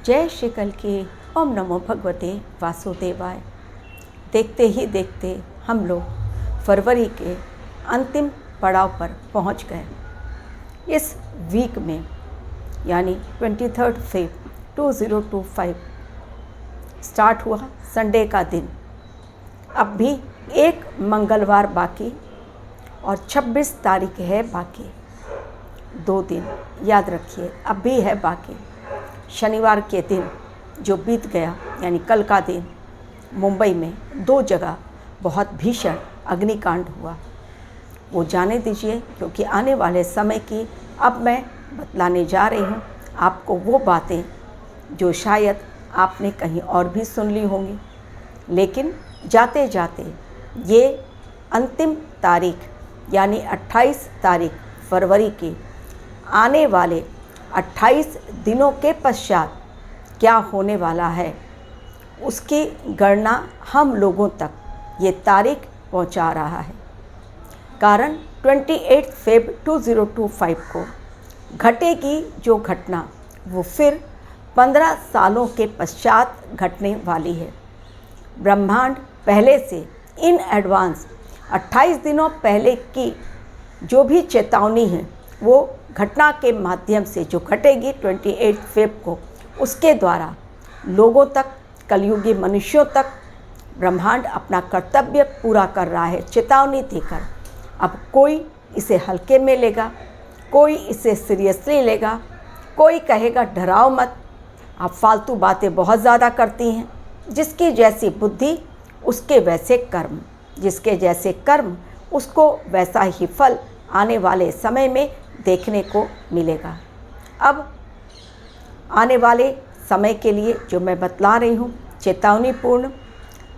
जय श्री कल की। ओम नमो भगवते वासुदेवाय। देखते ही देखते हम लोग फरवरी के अंतिम पड़ाव पर पहुंच गए। इस वीक में यानी 23 फेब 2025 स्टार्ट हुआ संडे का दिन। अब भी एक मंगलवार बाकी और 26 तारीख है बाकी। 2 दिन याद रखिए, अब भी है बाकी। शनिवार के दिन जो बीत गया यानी कल का दिन, मुंबई में 2 जगह बहुत भीषण अग्निकांड हुआ। वो जाने दीजिए, क्योंकि आने वाले समय की अब मैं बतलाने जा रही हूँ आपको वो बातें जो शायद आपने कहीं और भी सुन ली होंगी। लेकिन जाते जाते ये अंतिम तारीख यानी 28 तारीख फरवरी की आने वाले 28 दिनों के पश्चात क्या होने वाला है, उसकी गणना हम लोगों तक ये तारीख पहुंचा रहा है। कारण 28 फेब 2025 को घटेगी जो घटना, वो फिर 15 सालों के पश्चात घटने वाली है। ब्रह्मांड पहले से इन एडवांस 28 दिनों पहले की जो भी चेतावनी है, वो घटना के माध्यम से जो घटेगी 28 फेब को, उसके द्वारा लोगों तक, कलयुगी मनुष्यों तक ब्रह्मांड अपना कर्तव्य पूरा कर रहा है, चेतावनी देकर। अब कोई इसे हल्के में लेगा, कोई इसे सीरियसली लेगा, कोई कहेगा डराओ मत, आप फालतू बातें बहुत ज़्यादा करती हैं। जिसकी जैसी बुद्धि उसके वैसे कर्म, जिसके जैसे कर्म उसको वैसा ही फल आने वाले समय में देखने को मिलेगा। अब आने वाले समय के लिए जो मैं बतला रही हूँ चेतावनीपूर्ण।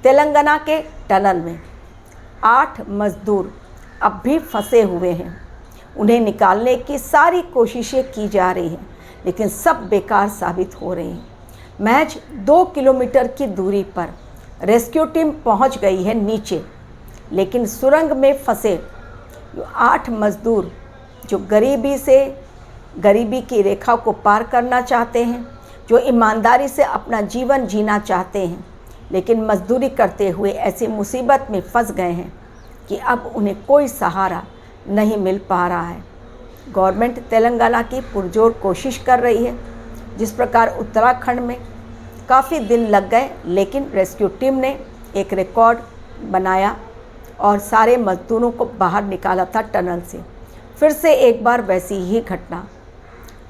तेलंगाना के टनल में 8 मज़दूर अब भी फंसे हुए हैं। उन्हें निकालने की सारी कोशिशें की जा रही हैं, लेकिन सब बेकार साबित हो रही हैं। महज 2 किलोमीटर की दूरी पर रेस्क्यू टीम पहुंच गई है नीचे, लेकिन सुरंग में फंसे 8 मज़दूर जो गरीबी की रेखा को पार करना चाहते हैं, जो ईमानदारी से अपना जीवन जीना चाहते हैं, लेकिन मजदूरी करते हुए ऐसी मुसीबत में फंस गए हैं कि अब उन्हें कोई सहारा नहीं मिल पा रहा है। गवर्नमेंट तेलंगाना की पुरजोर कोशिश कर रही है। जिस प्रकार उत्तराखंड में काफ़ी दिन लग गए, लेकिन रेस्क्यू टीम ने एक रिकॉर्ड बनाया और सारे मजदूरों को बाहर निकाला था टनल से। फिर से एक बार वैसी ही घटना,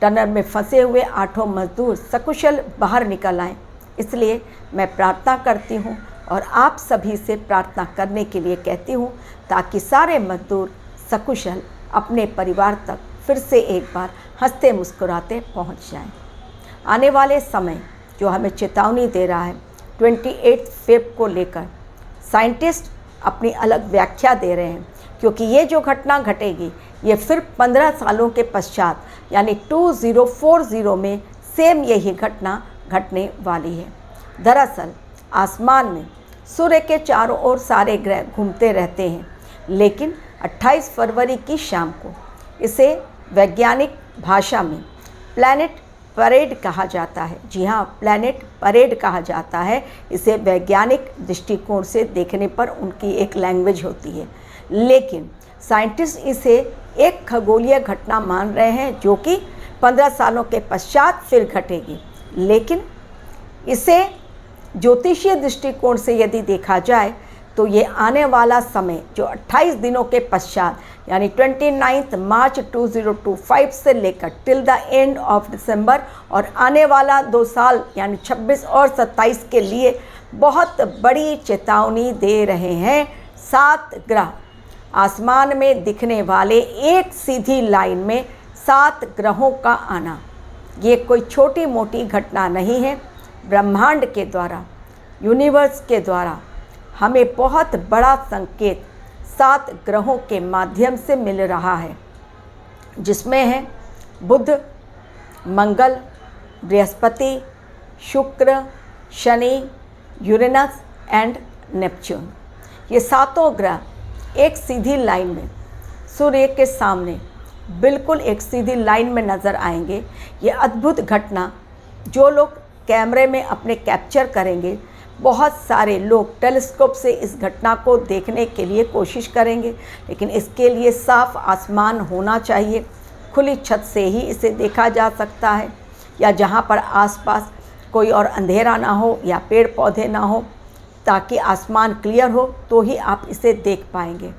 टनल में फंसे हुए 8 मजदूर सकुशल बाहर निकल आए। इसलिए मैं प्रार्थना करती हूँ और आप सभी से प्रार्थना करने के लिए कहती हूँ, ताकि सारे मजदूर सकुशल अपने परिवार तक फिर से एक बार हंसते मुस्कुराते पहुँच जाएं। आने वाले समय जो हमें चेतावनी दे रहा है 28 फेब को लेकर, साइंटिस्ट अपनी अलग व्याख्या दे रहे हैं, क्योंकि ये जो घटना घटेगी ये फिर 15 सालों के पश्चात यानी 2040 में सेम यही घटना घटने वाली है। दरअसल आसमान में सूर्य के चारों ओर सारे ग्रह घूमते रहते हैं, लेकिन 28 फरवरी की शाम को इसे वैज्ञानिक भाषा में प्लैनेट परेड कहा जाता है। जी हाँ, प्लैनेट परेड कहा जाता है। इसे वैज्ञानिक दृष्टिकोण से देखने पर उनकी एक लैंग्वेज होती है, लेकिन साइंटिस्ट इसे एक खगोलीय घटना मान रहे हैं जो कि 15 सालों के पश्चात फिर घटेगी। लेकिन इसे ज्योतिषीय दृष्टिकोण से यदि देखा जाए तो ये आने वाला समय जो 28 दिनों के पश्चात यानी 29 मार्च 2025 से लेकर till the end of December और आने वाला 2 साल यानी 26 और 27 के लिए बहुत बड़ी चेतावनी दे रहे हैं। 7 ग्रह आसमान में दिखने वाले एक सीधी लाइन में 7 ग्रहों का आना, ये कोई छोटी मोटी घटना नहीं है। ब्रह्मांड के द्वारा, यूनिवर्स के द्वारा हमें बहुत बड़ा संकेत 7 ग्रहों के माध्यम से मिल रहा है, जिसमें है बुध, मंगल, बृहस्पति, शुक्र, शनि, यूरेनस एंड नेपच्यून। ये 7 ग्रह एक सीधी लाइन में सूर्य के सामने बिल्कुल एक सीधी लाइन में नज़र आएंगे। ये अद्भुत घटना जो लोग कैमरे में अपने कैप्चर करेंगे। बहुत सारे लोग टेलीस्कोप से इस घटना को देखने के लिए कोशिश करेंगे, लेकिन इसके लिए साफ आसमान होना चाहिए। खुली छत से ही इसे देखा जा सकता है, या जहाँ पर आसपास कोई और अंधेरा ना हो या पेड़ पौधे ना हो, ताकि आसमान क्लियर हो तो ही आप इसे देख पाएंगे।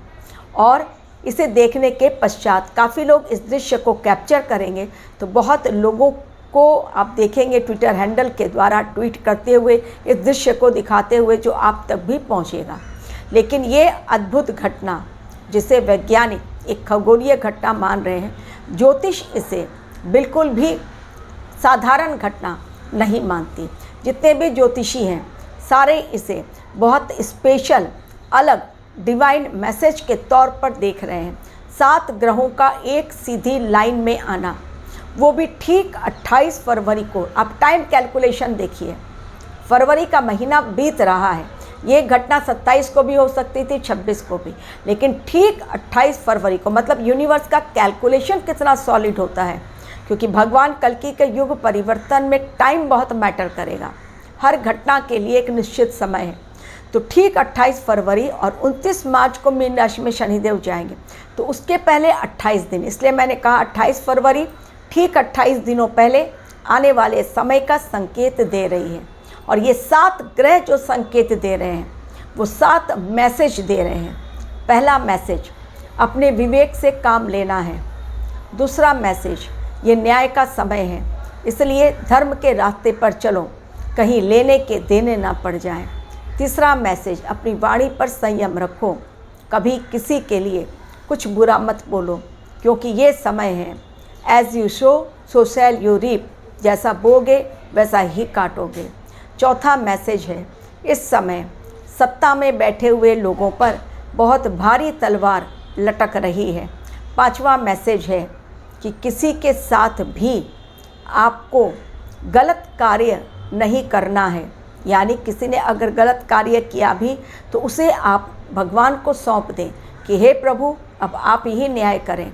और इसे देखने के पश्चात काफ़ी लोग इस दृश्य को कैप्चर करेंगे, तो बहुत लोगों को आप देखेंगे ट्विटर हैंडल के द्वारा ट्वीट करते हुए इस दृश्य को दिखाते हुए, जो आप तक भी पहुंचेगा। लेकिन ये अद्भुत घटना, जिसे वैज्ञानिक एक खगोलीय घटना मान रहे हैं, ज्योतिष इसे बिल्कुल भी साधारण घटना नहीं मानती। जितने भी ज्योतिषी हैं सारे इसे बहुत स्पेशल, अलग डिवाइन मैसेज के तौर पर देख रहे हैं। 7 ग्रहों का एक सीधी लाइन में आना, वो भी ठीक 28 फरवरी को। आप टाइम कैलकुलेशन देखिए, फरवरी का महीना बीत रहा है। ये घटना 27 को भी हो सकती थी, 26 को भी, लेकिन ठीक 28 फरवरी को। मतलब यूनिवर्स का कैलकुलेशन कितना सॉलिड होता है, क्योंकि भगवान कल्कि के युग परिवर्तन में टाइम बहुत मैटर करेगा। हर घटना के लिए एक निश्चित समय है। तो ठीक 28 फरवरी और 29 मार्च को मीन राशि में शनिदेव जाएंगे, तो उसके पहले 28 दिन, इसलिए मैंने कहा 28 फरवरी ठीक 28 दिनों पहले आने वाले समय का संकेत दे रही है। और ये 7 ग्रह जो संकेत दे रहे हैं, वो 7 मैसेज दे रहे हैं। पहला मैसेज, अपने विवेक से काम लेना है। दूसरा मैसेज, ये न्याय का समय है, इसलिए धर्म के रास्ते पर चलो, कहीं लेने के देने ना पड़ जाएं। तीसरा मैसेज, अपनी वाणी पर संयम रखो, कभी किसी के लिए कुछ बुरा मत बोलो, क्योंकि ये समय है as you sow so shall you reap, जैसा बोगे वैसा ही काटोगे। चौथा मैसेज है, इस समय सत्ता में बैठे हुए लोगों पर बहुत भारी तलवार लटक रही है। पांचवा मैसेज है कि किसी के साथ भी आपको गलत कार्य नहीं करना है, यानी किसी ने अगर गलत कार्य किया भी तो उसे आप भगवान को सौंप दें कि हे प्रभु, अब आप ही न्याय करें।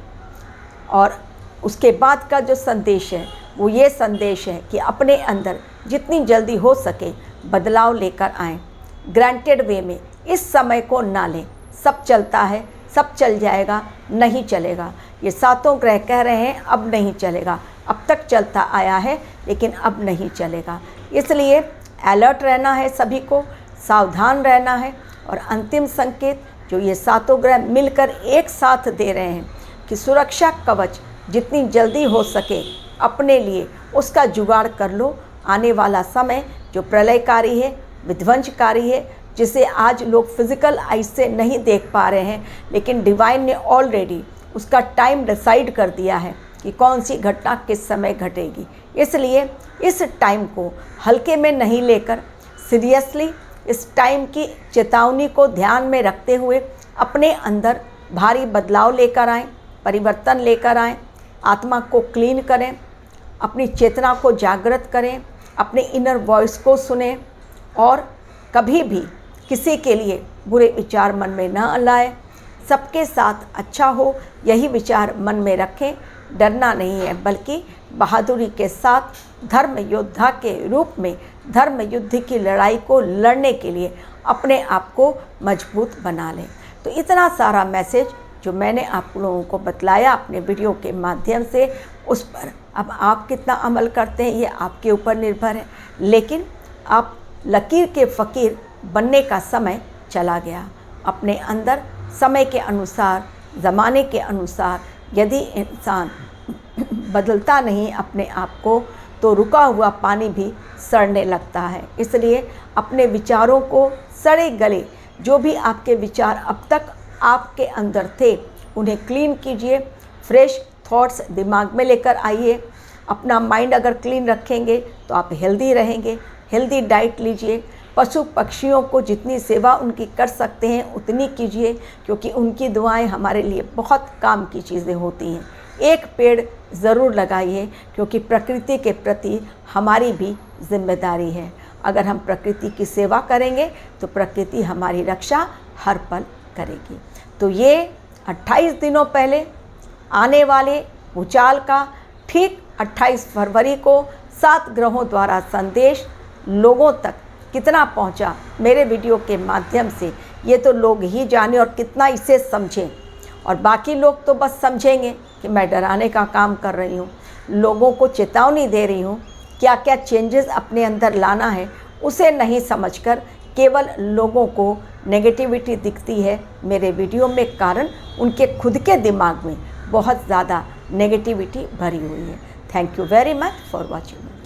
और उसके बाद का जो संदेश है वो ये संदेश है कि अपने अंदर जितनी जल्दी हो सके बदलाव लेकर आएँ। ग्रांटेड वे में इस समय को ना लें। सब चलता है, सब चल जाएगा, नहीं चलेगा। ये 7 ग्रह कह रहे हैं अब नहीं चलेगा। अब तक चलता आया है लेकिन अब नहीं चलेगा। इसलिए अलर्ट रहना है, सभी को सावधान रहना है। और अंतिम संकेत जो ये 7 ग्रह मिलकर एक साथ दे रहे हैं कि सुरक्षा कवच जितनी जल्दी हो सके अपने लिए उसका जुगाड़ कर लो। आने वाला समय जो प्रलयकारी है, विध्वंसकारी है, जिसे आज लोग फिजिकल आई से नहीं देख पा रहे हैं, लेकिन डिवाइन ने ऑलरेडी उसका टाइम डिसाइड कर दिया है कि कौन सी घटना किस समय घटेगी। इसलिए इस टाइम को हल्के में नहीं लेकर सीरियसली इस टाइम की चेतावनी को ध्यान में रखते हुए अपने अंदर भारी बदलाव लेकर आएँ, परिवर्तन लेकर आएँ, आत्मा को क्लीन करें, अपनी चेतना को जागृत करें, अपने इनर वॉइस को सुनें और कभी भी किसी के लिए बुरे विचार मन में न लाएं। सबके साथ अच्छा हो यही विचार मन में रखें। डरना नहीं है, बल्कि बहादुरी के साथ धर्म योद्धा के रूप में धर्म युद्ध की लड़ाई को लड़ने के लिए अपने आप को मजबूत बना लें। तो इतना सारा मैसेज जो मैंने आप लोगों को बतलाया अपने वीडियो के माध्यम से, उस पर अब आप कितना अमल करते हैं ये आपके ऊपर निर्भर है। लेकिन आप लकीर के फ़कीर बनने का समय चला गया। अपने अंदर समय के अनुसार, ज़माने के अनुसार यदि इंसान बदलता नहीं अपने आप को, तो रुका हुआ पानी भी सड़ने लगता है। इसलिए अपने विचारों को, सड़े गले जो भी आपके विचार अब तक आपके अंदर थे, उन्हें क्लीन कीजिए। फ्रेश थॉट्स दिमाग में लेकर आइए। अपना माइंड अगर क्लीन रखेंगे तो आप हेल्दी रहेंगे। हेल्दी डाइट लीजिए। पशु पक्षियों को जितनी सेवा उनकी कर सकते हैं उतनी कीजिए, क्योंकि उनकी दुआएं हमारे लिए बहुत काम की चीज़ें होती हैं। एक पेड़ ज़रूर लगाइए, क्योंकि प्रकृति के प्रति हमारी भी जिम्मेदारी है। अगर हम प्रकृति की सेवा करेंगे तो प्रकृति हमारी रक्षा हर पल करेगी। तो ये 28 दिनों पहले आने वाले भूचाल का ठीक 28 फरवरी को 7 ग्रहों द्वारा संदेश लोगों तक कितना पहुंचा मेरे वीडियो के माध्यम से, ये तो लोग ही जाने और कितना इसे समझें। और बाकी लोग तो बस समझेंगे कि मैं डराने का काम कर रही हूँ, लोगों को चेतावनी दे रही हूँ, क्या क्या चेंजेस अपने अंदर लाना है, उसे नहीं समझकर केवल लोगों को नेगेटिविटी दिखती है मेरे वीडियो में, कारण उनके खुद के दिमाग में बहुत ज़्यादा नेगेटिविटी भरी हुई है। Thank you very much for watching.